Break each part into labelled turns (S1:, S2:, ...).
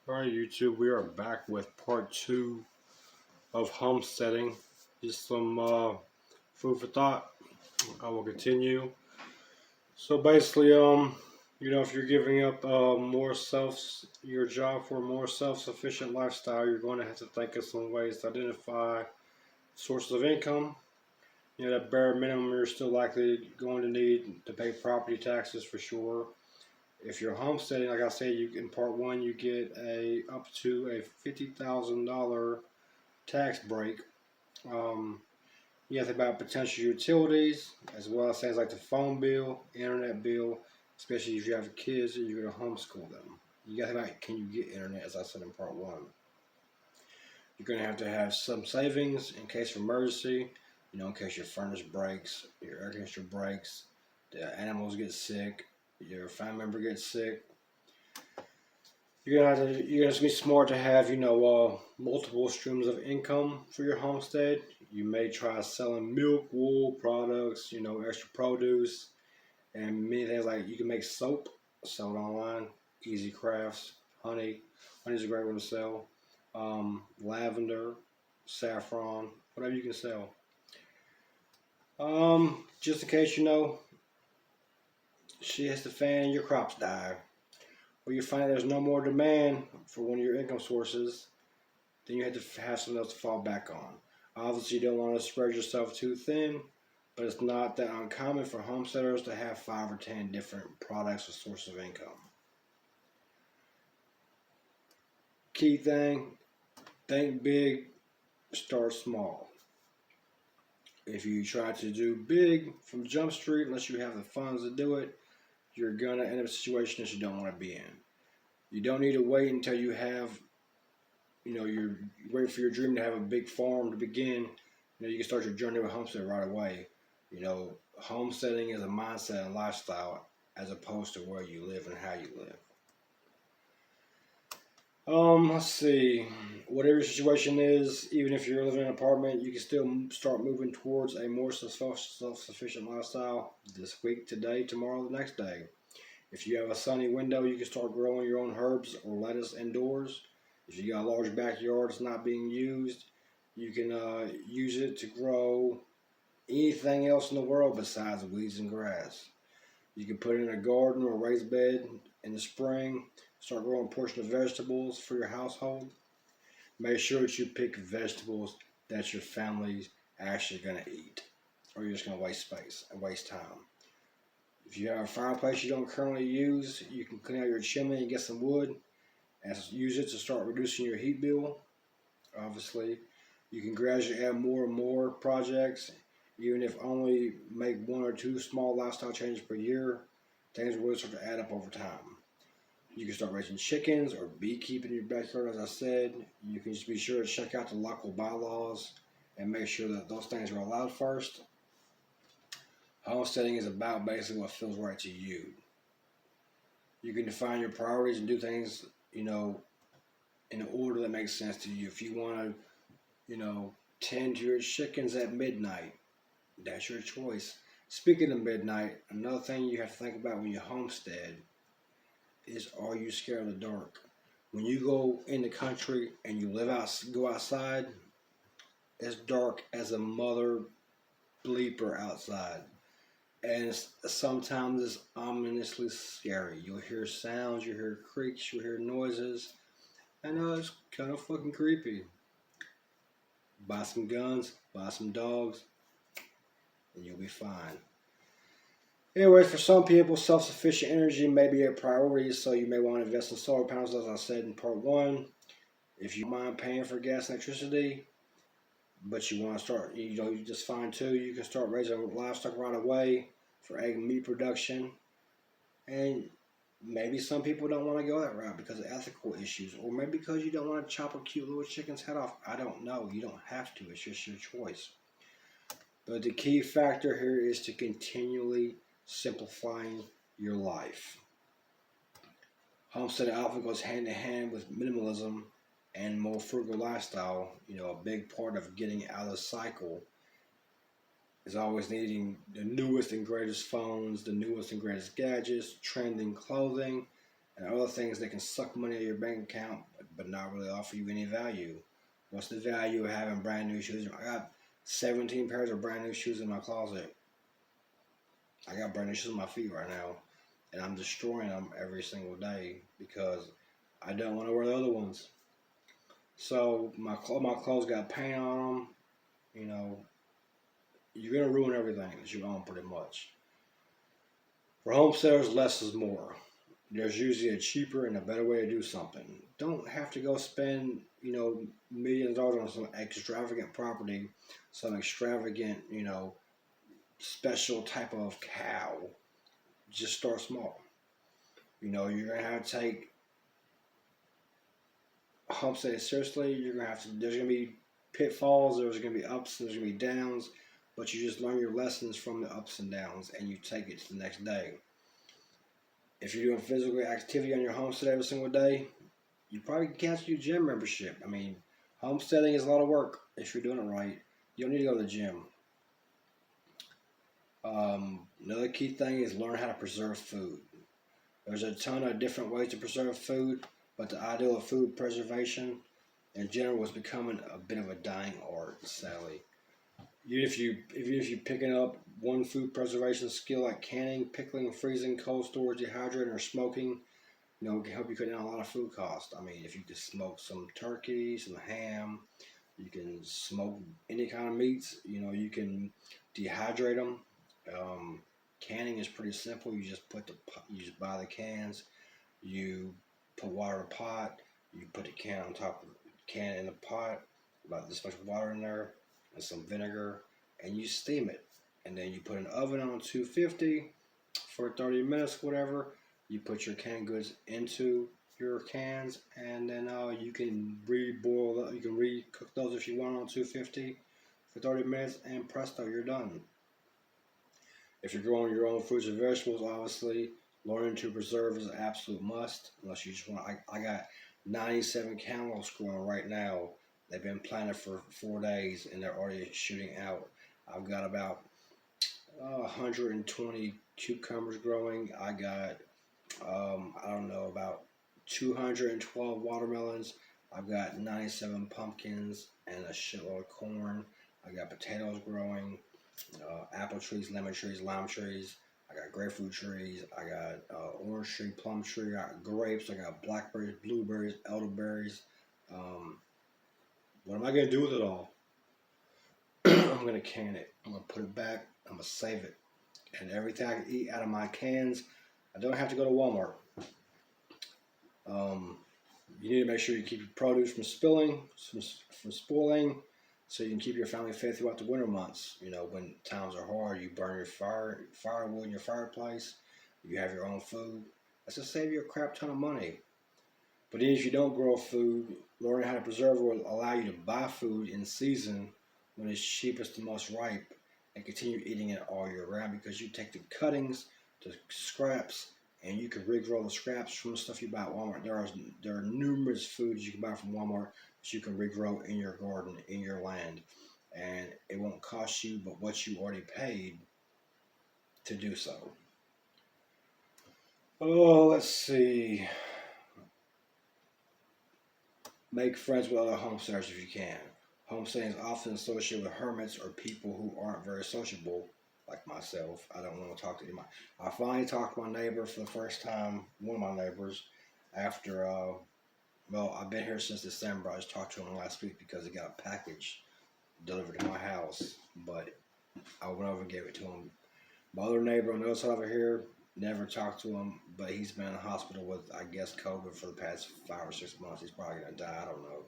S1: Alright, YouTube, we are back with part two of homesteading. Just some food for thought. I will continue. So basically, if you're giving up your job for a more self-sufficient lifestyle, you're going to have to think of some ways to identify sources of income. That bare minimum you're still likely going to need to pay property taxes for sure. If you're homesteading, like I said, in part one you get up to a $50,000 tax break. Um, you have to think about potential utilities as well as things like the phone bill, internet bill, especially if you have kids and you're going to homeschool them. You got to think about, can you get internet, as I said in part one. You're going to have some savings in case of emergency, in case your furnace breaks, your air conditioner breaks, the animals get sick, your family member gets sick. You're gonna have to be smart to have multiple streams of income for your homestead. You may try selling milk, wool products, extra produce, and many things like you can make soap, sell it online, easy crafts, honey. Honey's a great one to sell. Lavender, saffron, whatever you can sell. Just in case she hits the fan and your crops die, or you find there's no more demand for one of your income sources, then you have to have something else to fall back on. Obviously, you don't want to spread yourself too thin, but it's not that uncommon for homesteaders to have 5 or 10 different products or sources of income. Key thing, think big, start small. If you try to do big from Jump Street, unless you have the funds to do it, you're going to end up in a situation that you don't want to be in. You don't need to wait until you have, you're waiting for your dream to have a big farm to begin. You can start your journey with homestead right away. Homesteading is a mindset and lifestyle as opposed to where you live and how you live. Let's see. Whatever your situation is, even if you're living in an apartment, you can still start moving towards a more self-sufficient lifestyle this week, today, tomorrow, the next day. If you have a sunny window, you can start growing your own herbs or lettuce indoors. If you got a large backyard that's not being used, you can use it to grow anything else in the world besides weeds and grass. You can put it in a garden or raised bed in the spring, start growing a portion of vegetables for your household. Make sure that you pick vegetables that your family's actually going to eat, or you're just going to waste space and waste time. If you have a fireplace you don't currently use, you can clean out your chimney and get some wood and use it to start reducing your heat bill. Obviously, you can gradually add more and more projects, even if only make 1 or 2 small lifestyle changes per year. Things will really start to add up over time. You can start raising chickens or beekeeping in your backyard, as I said. You can just be sure to check out the local bylaws and make sure that those things are allowed first. Homesteading is about basically what feels right to you. You can define your priorities and do things, in an order that makes sense to you. If you want to, tend to your chickens at midnight, that's your choice. Speaking of midnight, another thing you have to think about when you homestead is, are you scared of the dark? When you go in the country and you go outside, it's dark as a mother bleeper outside. And sometimes it's ominously scary. You'll hear sounds, you'll hear creaks, you'll hear noises. I know it's kind of fucking creepy. Buy some guns, buy some dogs, and you'll be fine. Anyways, for some people, self-sufficient energy may be a priority, so you may want to invest in solar panels, as I said in part one. If you mind paying for gas and electricity, but you want to start, you just fine too. You can start raising livestock right away for egg and meat production. And maybe some people don't want to go that route because of ethical issues, or maybe because you don't want to chop a cute little chicken's head off. I don't know. You don't have to. It's just your choice. But the key factor here is to continually simplifying your life. Homesteading often goes hand in hand with minimalism and more frugal lifestyle. A big part of getting out of the cycle is always needing the newest and greatest phones, the newest and greatest gadgets, trending clothing, and other things that can suck money out of your bank account but not really offer you any value. What's the value of having brand new shoes? I got 17 pairs of brand new shoes in my closet. I got brand new shoes on my feet right now, and I'm destroying them every single day because I don't want to wear the other ones. So my clothes got paint on them. You know, you're gonna ruin everything that you own pretty much. For homesteaders, less is more. There's usually a cheaper and a better way to do something. Don't have to go spend, millions of dollars on some extravagant property, some extravagant, special type of cow. Just start small. You're gonna have to take homesteading seriously. You're gonna have to. There's gonna be pitfalls. There's gonna be ups. There's gonna be downs. But you just learn your lessons from the ups and downs, and you take it to the next day. If you're doing physical activity on your homestead every single day, you probably can cancel your gym membership. I mean, homesteading is a lot of work if you're doing it right. You don't need to go to the gym. Another key thing is learn how to preserve food. There's a ton of different ways to preserve food, but the ideal of food preservation in general is becoming a bit of a dying art, sadly. Even if you're picking up one food preservation skill like canning, pickling, freezing, cold storage, dehydrating, or smoking, it can help you cut down a lot of food costs. I mean, if you could smoke some turkey, some ham, you can smoke any kind of meats. You can dehydrate them. Canning is pretty simple. You just buy the cans. You put water in a pot. You put the can on top of the can in the pot. About this much water in there and some vinegar, and you steam it. And then you put an oven on 250 for 30 minutes, whatever. You put your canned goods into your cans, and then you can you can re-cook those if you want on 250 for 30 minutes, and presto, you're done. If you're growing your own fruits and vegetables, obviously, learning to preserve is an absolute must, unless you just want. I got 97 cantaloupes growing right now. They've been planted for 4 days, and they're already shooting out. I've got about 120 cucumbers growing. I got, I don't know, about 212 watermelons. I've got 97 pumpkins and a shitload of corn. I got potatoes growing, apple trees, lemon trees, lime trees. I got grapefruit trees. I got orange tree, plum tree. I got grapes. I got blackberries, blueberries, elderberries. What am I going to do with it all? I'm going to can it. I'm going to put it back. I'm going to save it. And everything I can eat out of my cans, I don't have to go to Walmart. You need to make sure you keep your produce from spilling, from spoiling, so you can keep your family fed throughout the winter months. When times are hard, you burn your firewood in your fireplace. You have your own food. That's to save you a crap ton of money. But even if you don't grow food, learning how to preserve will allow you to buy food in season when it's cheapest and most ripe, and continue eating it all year round, because you take the cuttings, the scraps, and you can regrow the scraps from the stuff you buy at Walmart. There are numerous foods you can buy from Walmart that you can regrow in your garden, in your land, and it won't cost you but what you already paid to do so. Oh, let's see. Make friends with other homesteaders if you can. Homesteading is often associated with hermits or people who aren't very sociable, like myself. I don't want to talk to anybody. I finally talked to my neighbor for the first time, one of my neighbors, after, I've been here since December. I just talked to him last week because he got a package delivered to my house, but I went over and gave it to him. My other neighbor on the other side over here, never talked to him, but he's been in the hospital with, I guess, COVID for the past 5 or 6 months. He's probably going to die. I don't know.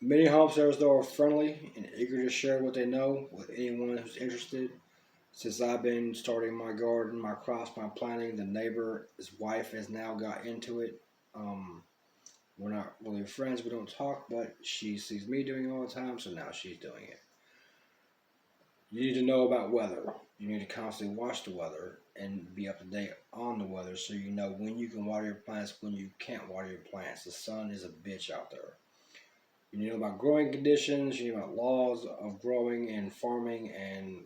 S1: Many homesteaders, though, are friendly and eager to share what they know with anyone who's interested. Since I've been starting my garden, my crops, my planting, the neighbor's wife has now got into it. We're not really friends. We don't talk, but she sees me doing it all the time, so now she's doing it. You need to know about weather. You need to constantly watch the weather and be up to date on the weather, so you know when you can water your plants, when you can't water your plants. The sun is a bitch out there. You need to know about growing conditions. You need to know about laws of growing and farming and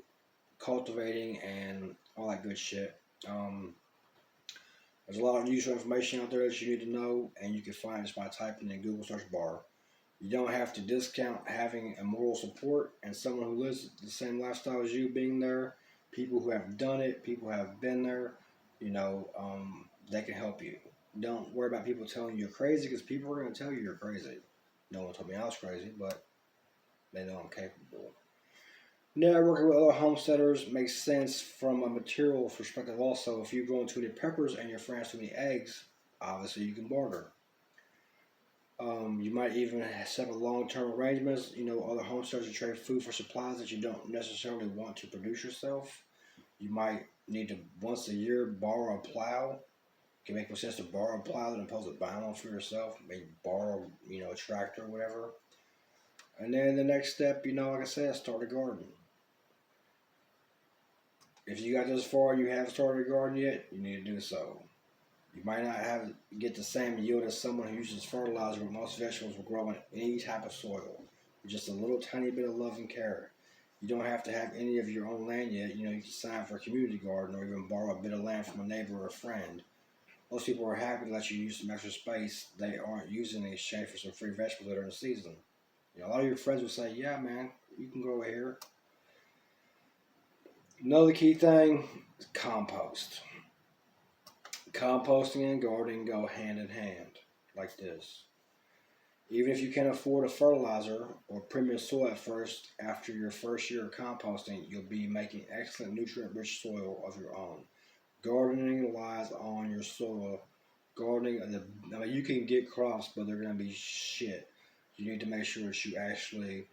S1: cultivating and all that good shit. There's a lot of useful information out there that you need to know, and you can find this by typing in Google search bar. You don't have to discount having a moral support and someone who lives the same lifestyle as you being there. People who have done it, people who have been there, they can help you. Don't worry about people telling you you're crazy, because people are going to tell you you're crazy. No one told me I was crazy, but they know I'm capable. Networking with other homesteaders makes sense from a material perspective also. If you grow too many peppers and your friends too many eggs, obviously you can barter. You might even set up long-term arrangements. Other homesteaders will trade food for supplies that you don't necessarily want to produce yourself. You might need to once a year borrow a plow. It can make more sense to borrow a plow than opposed to buying one for yourself. Maybe borrow, a tractor or whatever. And then the next step, like I said, start a garden. If you got this far, you haven't started a garden yet, you need to do so. You might not get the same yield as someone who uses fertilizer, but most vegetables will grow in any type of soil with just a little tiny bit of love and care. You don't have to have any of your own land yet. You can sign for a community garden or even borrow a bit of land from a neighbor or a friend. Most people are happy to let you use some extra space they aren't using in exchange for some free vegetables that are in the season. A lot of your friends will say, yeah, man, you can grow here. Another key thing is compost. Composting and gardening go hand in hand, like this. Even if you can't afford a fertilizer or premium soil at first, after your first year of composting, you'll be making excellent nutrient-rich soil of your own. Gardening relies on your soil. You can get crops, but they're going to be shit. You need to make sure that you actually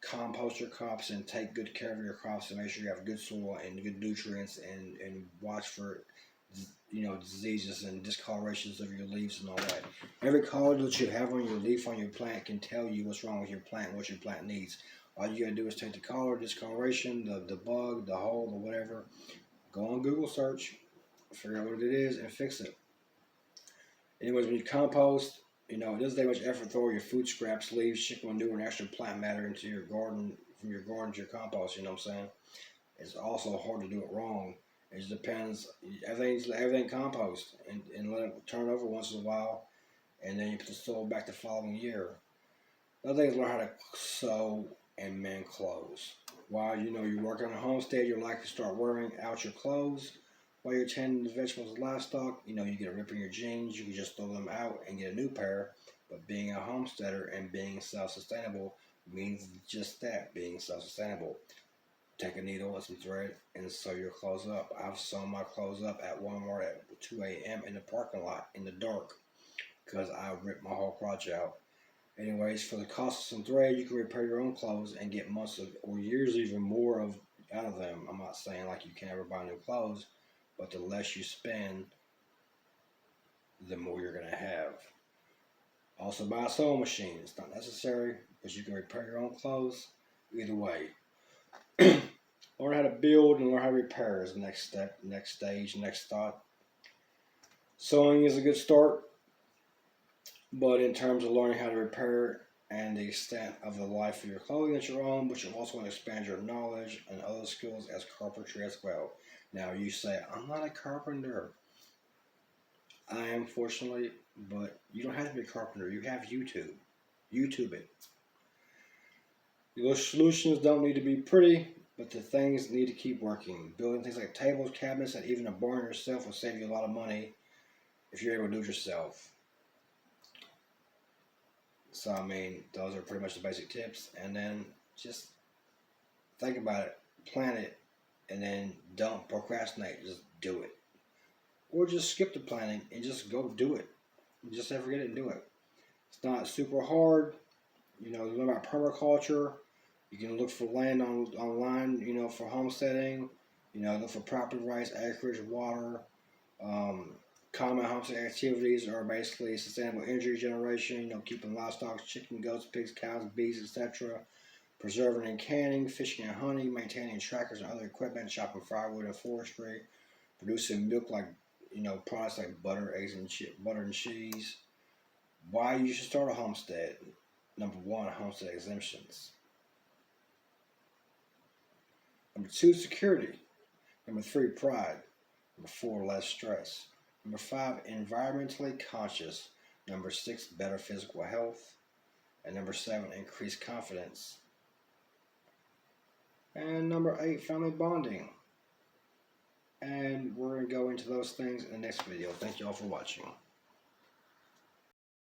S1: compost your crops and take good care of your crops to make sure you have good soil and good nutrients, and watch for diseases and discolorations of your leaves and all that. Every color that you have on your leaf on your plant can tell you what's wrong with your plant and what your plant needs. All you gotta do is take the color, discoloration, the bug, the hole, or whatever, go on Google search, figure out what it is, and fix it. Anyways, when you compost, it doesn't take much effort to throw your food scraps, leaves, chicken manure, and extra plant matter into your garden, from your garden to your compost, you know what I'm saying? It's also hard to do it wrong. It just depends. Everything compost and let it turn over once in a while, and then you put the soil back the following year. Another thing is learn how to sew and mend clothes. While you're working on a homestead, you're likely to start wearing out your clothes while you're tending the vegetables and livestock. You get a rip in your jeans, you can just throw them out and get a new pair. But being a homesteader and being self-sustainable means just that, being self-sustainable. Take a needle and some thread and sew your clothes up. I've sewn my clothes up at Walmart at 2 a.m. in the parking lot in the dark because I ripped my whole crotch out. Anyways, for the cost of some thread, you can repair your own clothes and get months or years even more out of them. I'm not saying like you can't ever buy new clothes, but the less you spend, the more you're going to have. Also, buy a sewing machine. It's not necessary, but you can repair your own clothes either way. Learn how to build and learn how to repair is the next step, next stage, next thought. Sewing is a good start, but in terms of learning how to repair and the extent of the life of your clothing that you own, but you also want to expand your knowledge and other skills as carpentry as well. Now you say, I'm not a carpenter. I am, fortunately, but you don't have to be a carpenter. You have YouTube. YouTube it. Your solutions don't need to be pretty, but the things need to keep working. Building things like tables, cabinets, and even a barn yourself will save you a lot of money if you're able to do it yourself. So, those are pretty much the basic tips. And then just think about it, plan it, and then don't procrastinate. Just do it. Or just skip the planning and just go do it. Just never forget it and do it. It's not super hard. Learn about permaculture. You can look for land online, for homesteading. Look for property rights, acreage, water. Common homestead activities are basically sustainable energy generation, keeping livestock, chicken, goats, pigs, cows, bees, etc. Preserving and canning, fishing and hunting, maintaining trackers and other equipment, chopping firewood and forestry, producing milk products like butter, eggs, and butter and cheese. Why you should start a homestead. Number 1, homestead exemptions. Number 2, security. Number 3, pride. Number 4, less stress. Number 5, environmentally conscious. Number 6, better physical health. And number 7, increased confidence. And number 8, family bonding. And we're going to go into those things in the next video. Thank you all for watching.